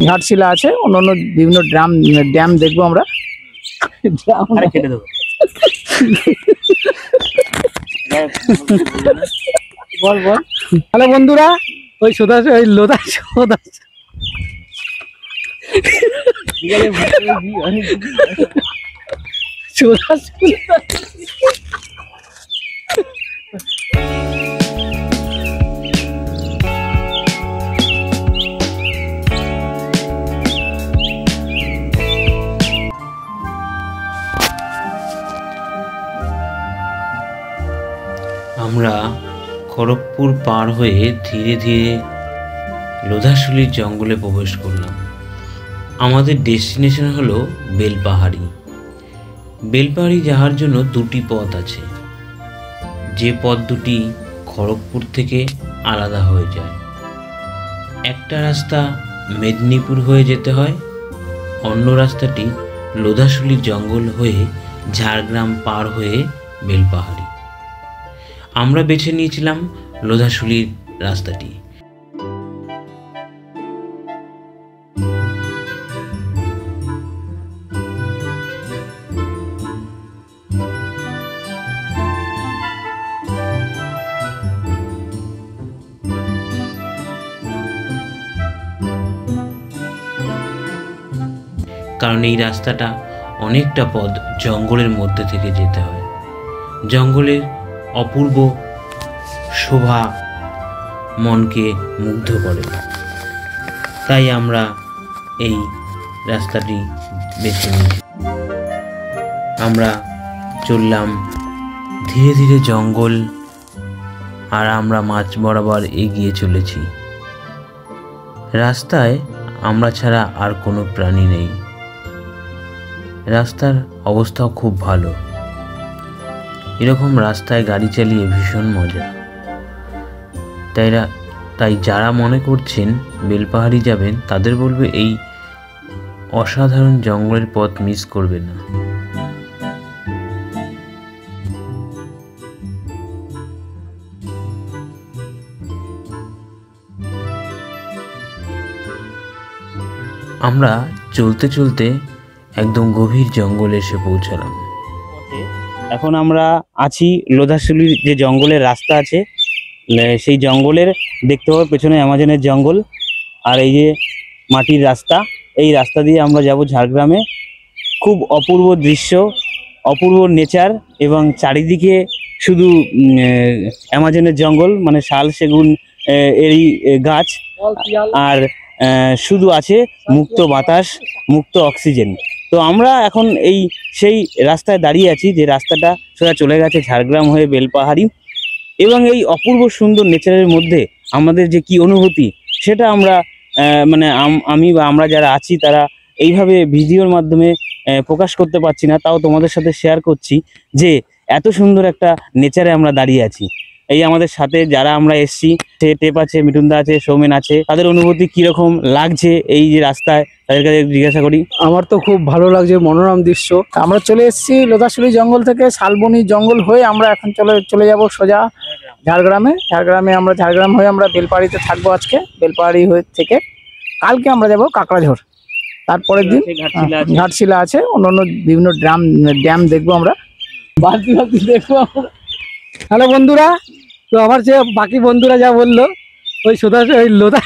ঘাটশিলা আছে, অন্যান্য বিভিন্ন ড্যাম দেখবো আমরা। বল বল। হ্যালো বন্ধুরা, ওই ওই লোদা আমরা খড়গপুর পার হয়ে ধীরে ধীরে লোধাশুলির জঙ্গলে প্রবেশ করলাম। আমাদের ডেস্টিনেশন হলো বেলপাহাড়ি। বেলপাহাড়ি যাওয়ার জন্য দুটি পথ আছে, যে পথ দুটি খড়গপুর থেকে আলাদা হয়ে যায়। একটা রাস্তা মেদিনীপুর হয়ে যেতে হয়, অন্য রাস্তাটি লোধাশুলির জঙ্গল হয়ে ঝাড়গ্রাম পার হয়ে বেলপাহাড়ি। আমরা বেছে নিয়েছিলাম লোধাশুলির রাস্তাটি। কারণ এই রাস্তাটা অনেকটা পথ জঙ্গলের মধ্যে থেকে যেতে হয়। জঙ্গলের অপূর্ব শোভা মনকে মুগ্ধ করে, তাই আমরা এই রাস্তাটি বেছে নিয়েছি। আমরা চললাম ধীরে ধীরে জঙ্গল, আর আমরা মাঝ বরাবর এগিয়ে চলেছি। রাস্তায় আমরা ছাড়া আর কোনো প্রাণী নেই। রাস্তার অবস্থাও খুব ভালো। এরকম রাস্তায় গাড়ি চালিয়ে ভীষণ মজা। তাই যারা মনে করছেন বেলপাহাড়ি যাবেন, তাদের বলবে এই অসাধারণ জঙ্গলের পথ মিস করবেন না। আমরা চলতে চলতে একদম গভীর জঙ্গলে এসে পৌঁছালাম। এখন আমরা আছি লোধাশুলির যে জঙ্গলের রাস্তা আছে, সেই জঙ্গলের দেখতে পাবো পেছনে অ্যামাজনের জঙ্গল, আর এই যে মাটির রাস্তা, এই রাস্তা দিয়ে আমরা যাব ঝাড়গ্রামে। খুব অপূর্ব দৃশ্য, অপূর্ব নেচার, এবং চারিদিকে শুধু অ্যামাজনের জঙ্গল, মানে শাল সেগুন এরই গাছ, আর শুধু আছে মুক্ত বাতাস, মুক্ত অক্সিজেন। তো আমরা এখন সেই রাস্তায় দাঁড়িয়ে আছি, যে রাস্তাটা সোজা চলে গেছে ঝাড়গ্রাম হয়ে বেলপাহাড়ি। এবং এই অপূর্ব সুন্দর নেচারের মধ্যে আমাদের যে কি অনুভূতি, সেটা আমরা আমি বা আমরা যারা আছি তারা এইভাবে ভিডিওর মাধ্যমে প্রকাশ করতে পারছি না, তাও তোমাদের সাথে শেয়ার করছি যে এত সুন্দর একটা নেচারে আমরা দাঁড়িয়ে আছি। এই আমাদের সাথে যারা আমরা এসছি, টেপ আছে, মিঠুনদা আছে, সৌমেন আছে, তাদের অনুভূতি কিরকম লাগছে এই যে রাস্তায়, তাদের কাছে জিজ্ঞাসা করি। আমার তো খুব ভালো লাগছে, মনোরম দৃশ্য। আমরা চলে এসেছি লোধাশুলি জঙ্গল থেকে, শালবনি জঙ্গল হয়ে আমরা এখন চলে যাব সোজা ঝাড়গ্রামে। ঝাড়গ্রাম হয়ে আমরা বেলপাহাড়িতে থাকবো আজকে। বেলপাহাড়ি থেকে কালকে আমরা যাব কাকড়াঝোড়। তারপরের দিন ঘাটশিলা আছে, অন্যান্য বিভিন্ন ড্যাম দেখবো আমরা, বালতি দেখবো আমরা। হ্যালো বন্ধুরা, তো আমার যে বাকি বন্ধুরা যা বললো, ওই লোধা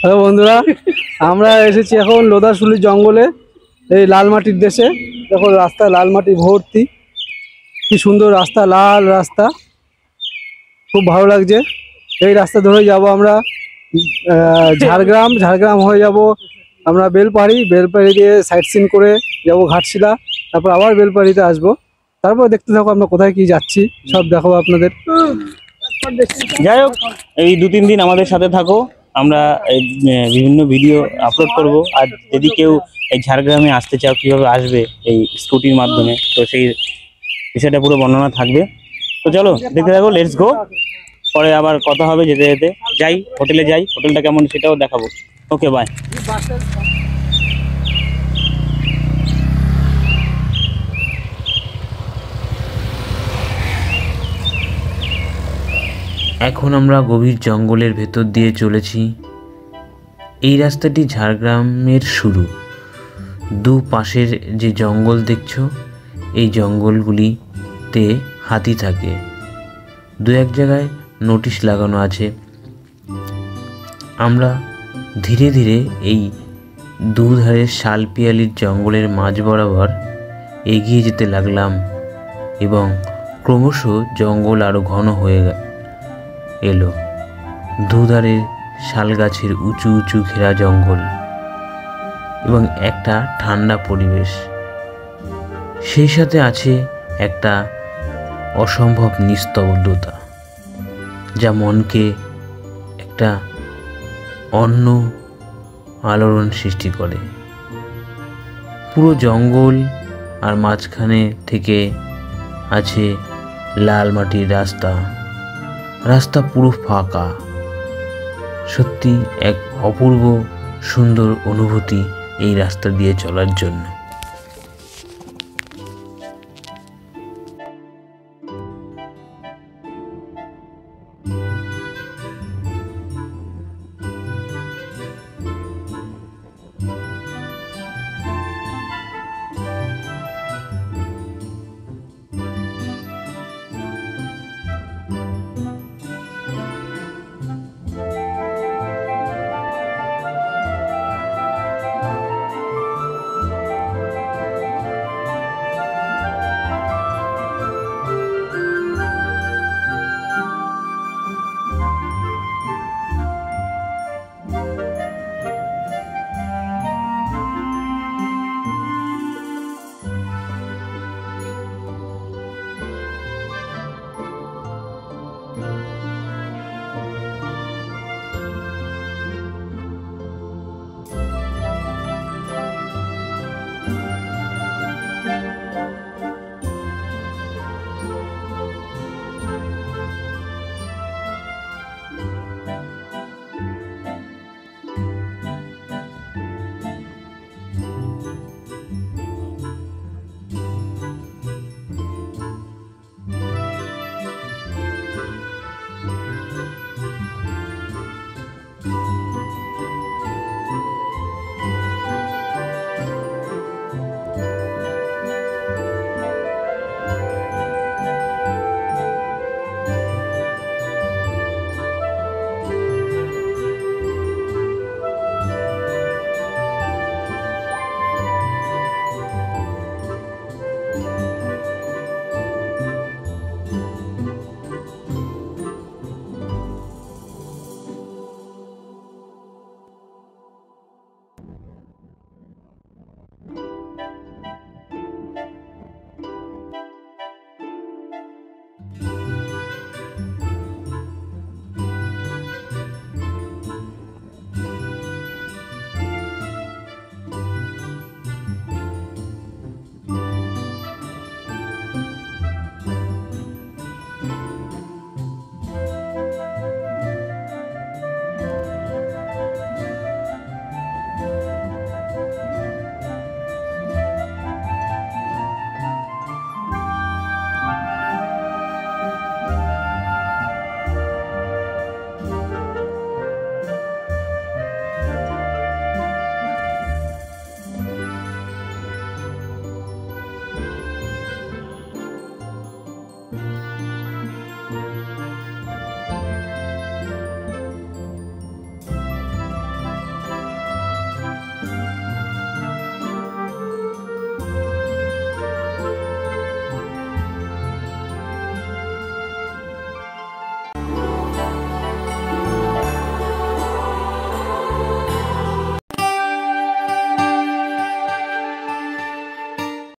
হ্যালো বন্ধুরা, আমরা এসেছি এখন লোধাশুলি জঙ্গলে, এই লাল মাটির দেশে। দেখো রাস্তা লাল মাটি ভর্তি, কি সুন্দর রাস্তা, লাল রাস্তা, খুব ভালো লাগছে। এই রাস্তা ধরে যাব আমরা ঝাড়গ্রাম হয়ে যাব আমরা বেলপাহাড়ি দিয়ে সাইট সিন করে যাব ঘাটশিলা, তারপর আবার বেলপাহাড়িতে আসবো। তারপর দেখতে থাকো আমরা কোথায় কি যাচ্ছি, সব দেখাবো আপনাদের। যাই হোক, এই 2-3 দিন আমাদের সাথে থাকো, আমরা বিভিন্ন ভিডিও আপলোড করব। আর যদি কেউ এই ঝাড়গ্রামে আসতে চাও, কীভাবে আসবে এই স্কুটির মাধ্যমে, তো সেই বিষয়টা পুরো বর্ণনা থাকবে। তো চলো দেখতে থাকো, লেটস গো। পরে আবার কথা হবে যেতে যেতে। হোটেলে যাই, হোটেলটা কেমন সেটাও দেখাবো। ওকে, বাই। এখন আমরা গভীর জঙ্গলের ভেতর দিয়ে চলেছি। এই রাস্তাটি ঝাড়গ্রামের শুরু। দু পাশের যে জঙ্গল দেখছো, এই জঙ্গলগুলিতে হাতি থাকে। দু এক জায়গায় নোটিশ লাগানো আছে। আমরা ধীরে ধীরে এই দুধারে শালপিয়ালির জঙ্গলের মাঝ বরাবর এগিয়ে যেতে লাগলাম এবং ক্রমশ জঙ্গল আরও ঘন হয়ে এলো। দুধারে শাল গাছের উঁচু উঁচু ঘেরা জঙ্গল এবং একটা ঠান্ডা পরিবেশ, সেই সাথে আছে একটা অসম্ভব নিস্তব্ধতা, যা মনকে একটা অন্য আলোড়ন সৃষ্টি করে। পুরো জঙ্গল আর মাঝখানে থেকে আছে লাল মাটির রাস্তা। রাস্তা পুরো ফাঁকা। সত্যি এক অপূর্ব সুন্দর অনুভূতি এই রাস্তা দিয়ে চলার জন্য।